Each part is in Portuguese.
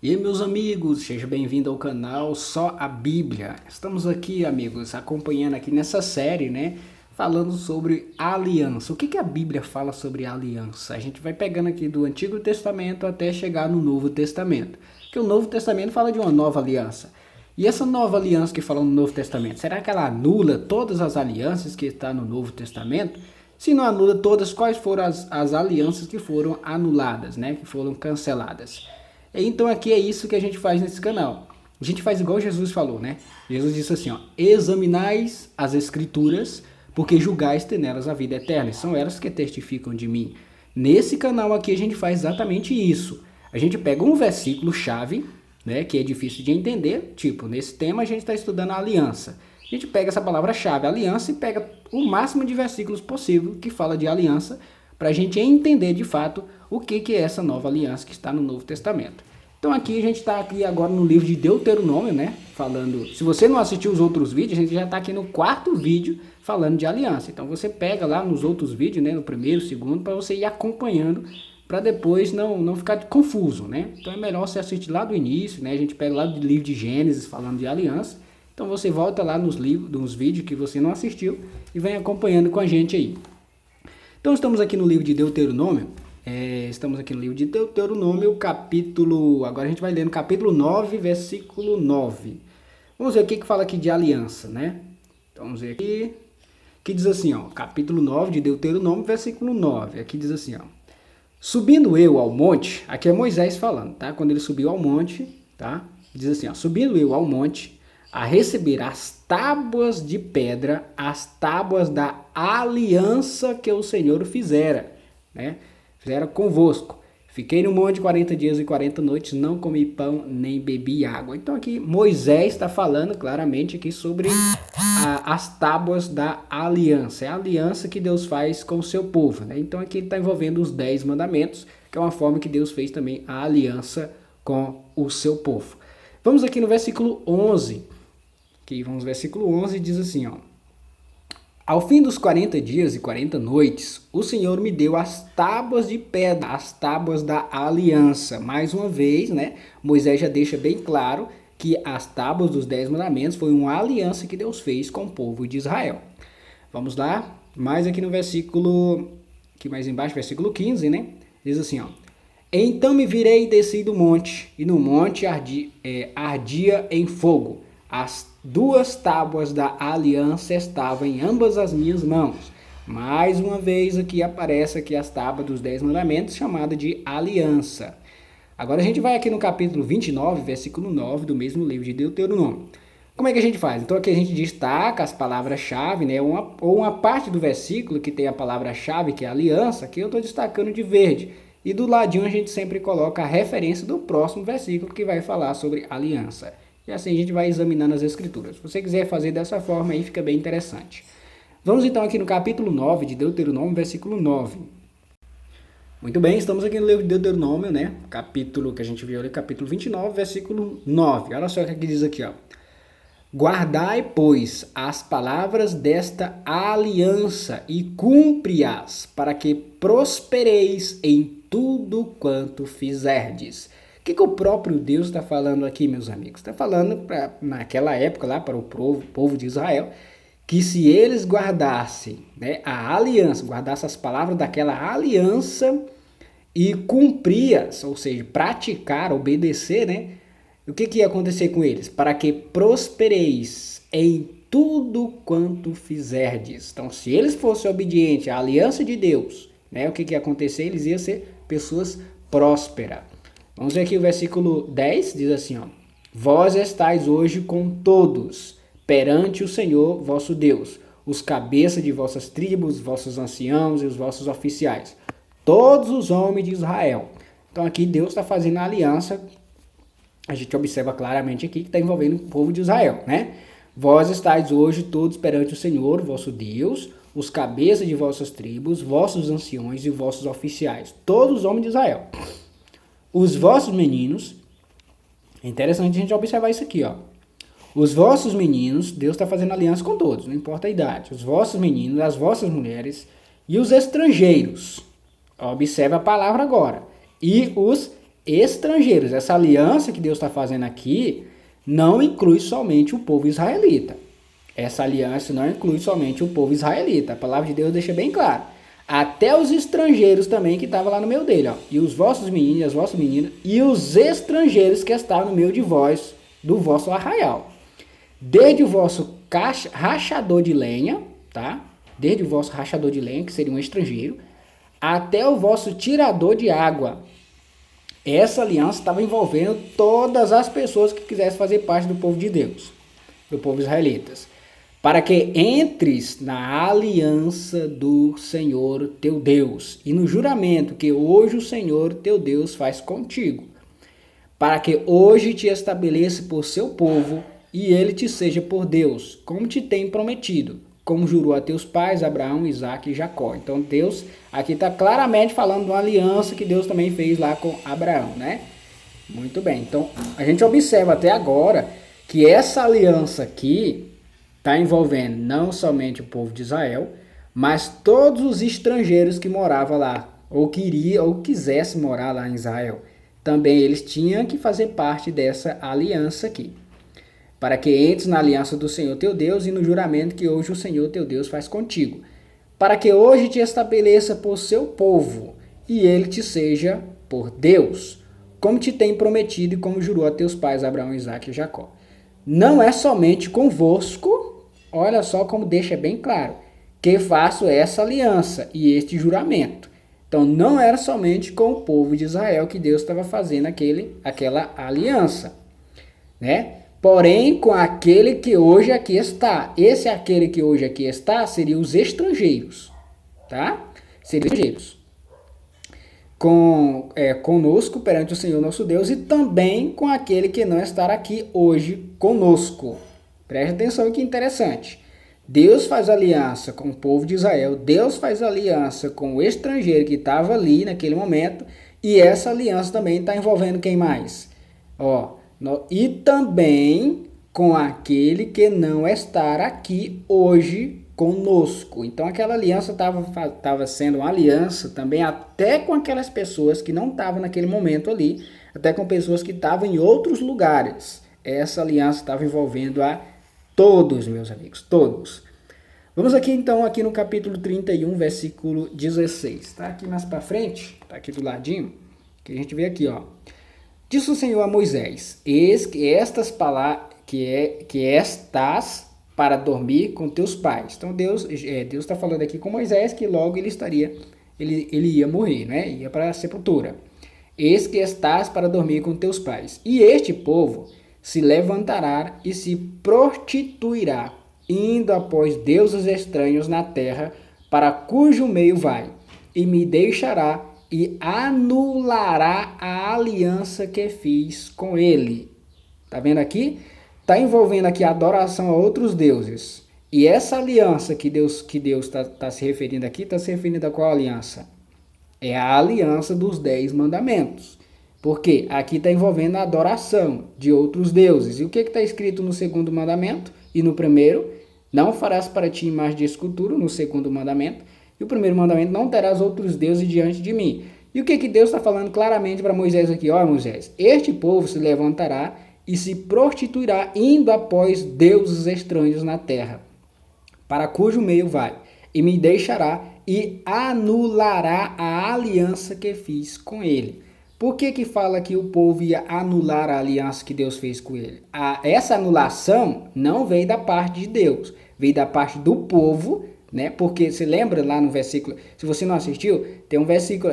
E aí, meus amigos, seja bem-vindo ao canal Só a Bíblia. Estamos aqui, amigos, acompanhando aqui nessa série, né? Falando sobre aliança. O que a Bíblia fala sobre aliança? A gente vai pegando aqui do Antigo Testamento até chegar no Novo Testamento. Que o Novo Testamento fala de uma nova aliança. E essa nova aliança que fala no Novo Testamento, será que ela anula todas as alianças que estão no Novo Testamento? Se não anula todas, quais foram as alianças que foram anuladas, né? Que foram canceladas? Então aqui é isso que a gente faz nesse canal. A gente faz igual Jesus falou, né? Jesus disse assim, ó: examinais as escrituras, porque julgais ter nelas a vida eterna. E são elas que testificam de mim. Nesse canal aqui a gente faz exatamente isso. A gente pega um versículo chave, né, que é difícil de entender. Tipo, nesse tema a gente está estudando a aliança. A gente pega essa palavra-chave, aliança, e pega o máximo de versículos possível que fala de aliança, para a gente entender de fato o que é essa nova aliança que está no Novo Testamento. Então aqui a gente está aqui agora no livro de Deuteronômio, né? Falando, se você não assistiu os outros vídeos, a gente já está aqui no quarto vídeo falando de aliança. Então você pega lá nos outros vídeos, né? No primeiro, segundo, para você ir acompanhando, para depois não ficar confuso, né? Então é melhor você assistir lá do início, né? A gente pega lá do livro de Gênesis falando de aliança. Então você volta lá nos livros, nos vídeos que você não assistiu e vem acompanhando com a gente aí. Então estamos aqui no livro de Deuteronômio. Estamos aqui no livro de Deuteronômio, capítulo... Agora a gente vai ler no capítulo 9, versículo 9. Vamos ver o que fala aqui de aliança, né? Então vamos ver aqui. Que diz assim, ó. Capítulo 9 de Deuteronômio, versículo 9. Aqui diz assim, ó: subindo eu ao monte... Aqui é Moisés falando, tá? Quando ele subiu ao monte, tá? Diz assim, ó: subindo eu ao monte a receber as tábuas de pedra, as tábuas da aliança que o Senhor fizera, né? Fizera convosco. Fiquei no monte 40 dias e 40 noites, não comi pão nem bebi água. Então aqui Moisés está falando claramente aqui sobre as tábuas da aliança. É a aliança que Deus faz com o seu povo, né? Então aqui ele está envolvendo os 10 mandamentos, que é uma forma que Deus fez também a aliança com o seu povo. Vamos aqui no versículo 11. Aqui vamos no versículo 11, diz assim, ó: ao fim dos 40 dias e 40 noites, o Senhor me deu as tábuas de pedra, as tábuas da aliança. Mais uma vez, né, Moisés já deixa bem claro que as tábuas dos 10 mandamentos foi uma aliança que Deus fez com o povo de Israel. Vamos lá, mais aqui no versículo, aqui mais embaixo, versículo 15, né, diz assim, ó: então me virei e desci do monte, e no monte ardia em fogo. As 2 tábuas da aliança estavam em ambas as minhas mãos. Mais uma vez aqui aparece aqui as tábuas dos 10 mandamentos, chamada de aliança. Agora a gente vai aqui no capítulo 29, versículo 9 do mesmo livro de Deuteronômio. Como é que a gente faz? Então aqui a gente destaca as palavras-chave, né? ou uma parte do versículo que tem a palavra-chave, que é aliança, aqui eu estou destacando de verde. E do ladinho a gente sempre coloca a referência do próximo versículo que vai falar sobre aliança. E assim a gente vai examinando as escrituras. Se você quiser fazer dessa forma aí, fica bem interessante. Vamos então aqui no capítulo 9 de Deuteronômio, versículo 9. Muito bem, estamos aqui no livro de Deuteronômio, né? Capítulo que a gente viu ali, capítulo 29, versículo 9. Olha só o que diz aqui, ó: guardai, pois, as palavras desta aliança e cumpre-as, para que prospereis em tudo quanto fizerdes. O que o próprio Deus está falando aqui, meus amigos? Está falando naquela época lá para o povo de Israel, que se eles guardassem, né, a aliança, guardassem as palavras daquela aliança e cumprir-as, ou seja, praticar, obedecer, né? O que ia acontecer com eles? Para que prospereis em tudo quanto fizerdes. Então, se eles fossem obedientes à aliança de Deus, né, o que ia acontecer? Eles iam ser pessoas prósperas. Vamos ver aqui o versículo 10, diz assim, ó: vós estáis hoje com todos perante o Senhor vosso Deus, os cabeças de vossas tribos, vossos anciãos e os vossos oficiais, todos os homens de Israel. Então aqui Deus está fazendo a aliança, a gente observa claramente aqui que está envolvendo o povo de Israel, né? Vós estáis hoje todos perante o Senhor vosso Deus, os cabeças de vossas tribos, vossos anciões e vossos oficiais, todos os homens de Israel. Os vossos meninos, é interessante a gente observar isso aqui, ó. Os vossos meninos, Deus está fazendo aliança com todos, não importa a idade. Os vossos meninos, as vossas mulheres e os estrangeiros. Observe a palavra agora. E os estrangeiros. Essa aliança que Deus está fazendo aqui não inclui somente o povo israelita. Essa aliança não inclui somente o povo israelita. A palavra de Deus deixa bem claro. Até os estrangeiros também que estavam lá no meio dele. Ó. E os vossos meninos e as vossas meninas, e os estrangeiros que estavam no meio de vós, do vosso arraial. Desde o vosso rachador de lenha, tá? Desde o vosso rachador de lenha, que seria um estrangeiro, até o vosso tirador de água. Essa aliança estava envolvendo todas as pessoas que quisessem fazer parte do povo de Deus, do povo israelitas, para que entres na aliança do Senhor teu Deus e no juramento que hoje o Senhor teu Deus faz contigo, para que hoje te estabeleça por seu povo e ele te seja por Deus, como te tem prometido, como jurou a teus pais, Abraão, Isaque e Jacó. Então Deus aqui está claramente falando de uma aliança que Deus também fez lá com Abraão, né? Muito bem, então a gente observa até agora que essa aliança aqui está envolvendo não somente o povo de Israel, mas todos os estrangeiros que moravam lá, ou queriam, ou quisessem morar lá em Israel. Também eles tinham que fazer parte dessa aliança aqui. Para que entres na aliança do Senhor teu Deus e no juramento que hoje o Senhor teu Deus faz contigo. Para que hoje te estabeleça por seu povo e ele te seja por Deus, como te tem prometido e como jurou a teus pais Abraão, Isaque e Jacó. Não é somente convosco, olha só como deixa bem claro, que faço essa aliança e este juramento. Então não era somente com o povo de Israel que Deus estava fazendo aquela aliança, né? Porém, com aquele que hoje aqui está. Esse aquele que hoje aqui está seria os estrangeiros, tá? Seriam estrangeiros. Conosco perante o Senhor nosso Deus e também com aquele que não estará aqui hoje conosco. Preste atenção que interessante. Deus faz aliança com o povo de Israel, Deus faz aliança com o estrangeiro que estava ali naquele momento, e essa aliança também está envolvendo quem mais? E também com aquele que não estará aqui hoje conosco. Então aquela aliança estava sendo uma aliança também até com aquelas pessoas que não estavam naquele momento ali, até com pessoas que estavam em outros lugares. Essa aliança estava envolvendo a todos, meus amigos, todos. Vamos aqui então, aqui no capítulo 31, versículo 16. Tá aqui mais para frente, tá aqui do ladinho, que a gente vê aqui, ó. Disse o Senhor a Moisés: eis que estas palavras, que estás para dormir com teus pais. Então Deus está falando aqui com Moisés que logo ele ia morrer, né? Ia para a sepultura. Eis que estás para dormir com teus pais. E este povo se levantará e se prostituirá, indo após deuses estranhos na terra, para cujo meio vai, e me deixará e anulará a aliança que fiz com ele. Tá vendo aqui? Tá envolvendo aqui a adoração a outros deuses. E essa aliança que Deus está se referindo aqui, está se referindo a qual aliança? É a aliança dos 10 mandamentos. Porque aqui está envolvendo a adoração de outros deuses. E o que está escrito no segundo mandamento e no primeiro? Não farás para ti imagem de escultura, no segundo mandamento. E o primeiro mandamento, não terás outros deuses diante de mim. E o que Deus está falando claramente para Moisés aqui? Ó, Moisés, este povo se levantará e se prostituirá, indo após deuses estranhos na terra, para cujo meio vai, e me deixará e anulará a aliança que fiz com ele. Por que fala que o povo ia anular a aliança que Deus fez com ele? Essa anulação não veio da parte de Deus, veio da parte do povo, né? Porque você lembra lá no versículo, se você não assistiu, tem um versículo,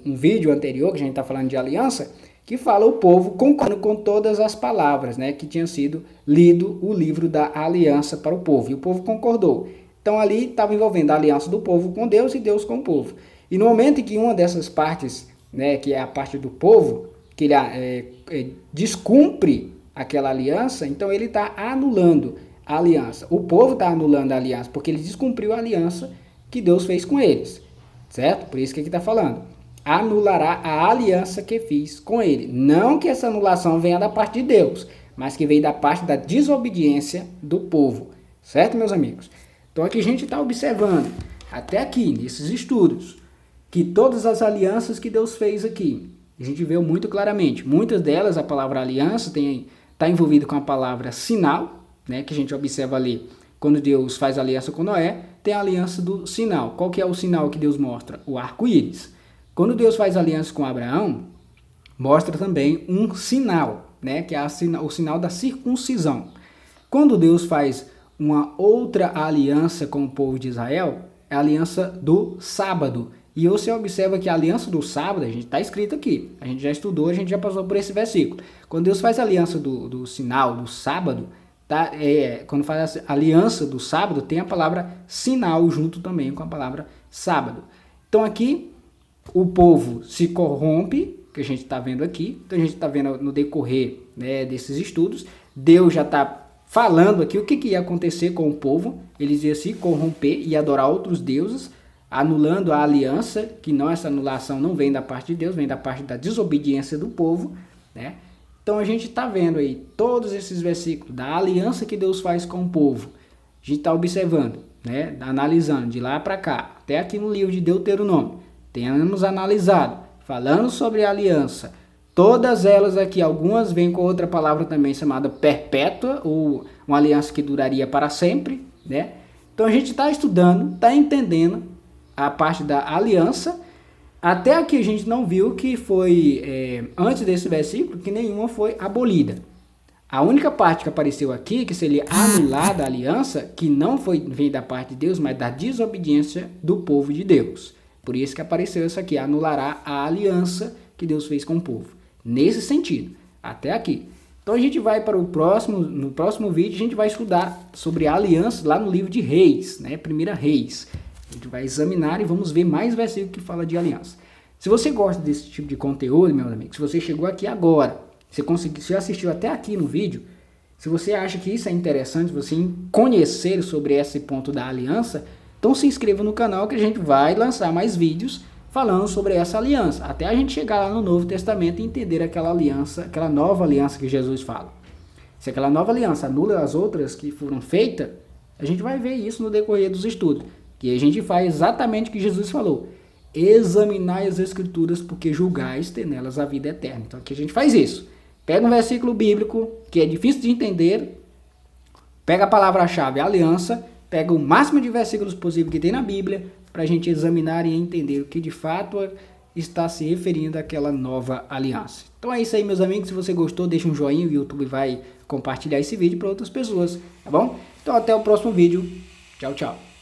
um vídeo anterior que a gente está falando de aliança, que fala o povo concordando com todas as palavras, né? Que tinha sido lido o livro da aliança para o povo, e o povo concordou. Então ali estava envolvendo a aliança do povo com Deus e Deus com o povo. E no momento em que uma dessas partes, né, que é a parte do povo, que ele descumpre aquela aliança, então ele está anulando a aliança. O povo está anulando a aliança porque ele descumpriu a aliança que Deus fez com eles, certo? Por isso que aqui está falando. Anulará a aliança que fiz com ele. Não que essa anulação venha da parte de Deus, mas que vem da parte da desobediência do povo, certo, meus amigos? Então aqui a gente está observando, até aqui, nesses estudos, que todas as alianças que Deus fez aqui, A gente vê muito claramente. Muitas delas, a palavra aliança está envolvida com a palavra sinal, né, que a gente observa ali. Quando Deus faz aliança com Noé, tem a aliança do sinal. Qual que é o sinal que Deus mostra? O arco-íris. Quando Deus faz aliança com Abraão, mostra também um sinal, né, que é o sinal da circuncisão. Quando Deus faz uma outra aliança com o povo de Israel, é a aliança do sábado. E você observa que a aliança do sábado, a gente está escrito aqui, a gente já estudou, a gente já passou por esse versículo. Quando Deus faz a aliança do sinal, do sábado, tá? Quando faz a aliança do sábado, tem a palavra sinal junto também com a palavra sábado. Então aqui, o povo se corrompe, que a gente está vendo aqui, então a gente está vendo no decorrer, né, desses estudos, Deus já está falando aqui o que ia acontecer com o povo. Eles iam se corromper e adorar outros deuses, anulando a aliança, que não, essa anulação não vem da parte de Deus, vem da parte da desobediência do povo, né? Então a gente está vendo aí todos esses versículos da aliança que Deus faz com o povo. A gente está observando, né, analisando de lá para cá, até aqui no livro de Deuteronômio, temos analisado, falando sobre a aliança. Todas elas aqui, algumas vêm com outra palavra também chamada perpétua, ou uma aliança que duraria para sempre, né? Então a gente está estudando, está entendendo a parte da aliança. Até aqui a gente não viu que foi, antes desse versículo, que nenhuma foi abolida. A única parte que apareceu aqui, que seria anulada a aliança, que não vem da parte de Deus, mas da desobediência do povo de Deus. Por isso que apareceu isso aqui, anulará a aliança que Deus fez com o povo. Nesse sentido, até aqui. Então a gente vai para no próximo vídeo, a gente vai estudar sobre a aliança lá no livro de Reis, né? 1 Reis. A gente vai examinar e vamos ver mais versículos que fala de aliança. Se você gosta desse tipo de conteúdo, meus amigos, se você chegou aqui agora, você assistiu até aqui no vídeo, se você acha que isso é interessante, você conhecer sobre esse ponto da aliança, então se inscreva no canal que a gente vai lançar mais vídeos falando sobre essa aliança, até a gente chegar lá no Novo Testamento e entender aquela aliança, aquela nova aliança que Jesus fala. Se aquela nova aliança anula as outras que foram feitas, a gente vai ver isso no decorrer dos estudos, que a gente faz exatamente o que Jesus falou: examinai as escrituras, porque julgais ter nelas a vida eterna. Então aqui a gente faz isso. Pega um versículo bíblico que é difícil de entender, pega a palavra-chave aliança, pega o máximo de versículos possível que tem na Bíblia, para a gente examinar e entender o que de fato está se referindo àquela nova aliança. Então é isso aí, meus amigos. Se você gostou, deixa um joinha, o YouTube vai compartilhar esse vídeo para outras pessoas, tá bom? Então até o próximo vídeo. Tchau, tchau.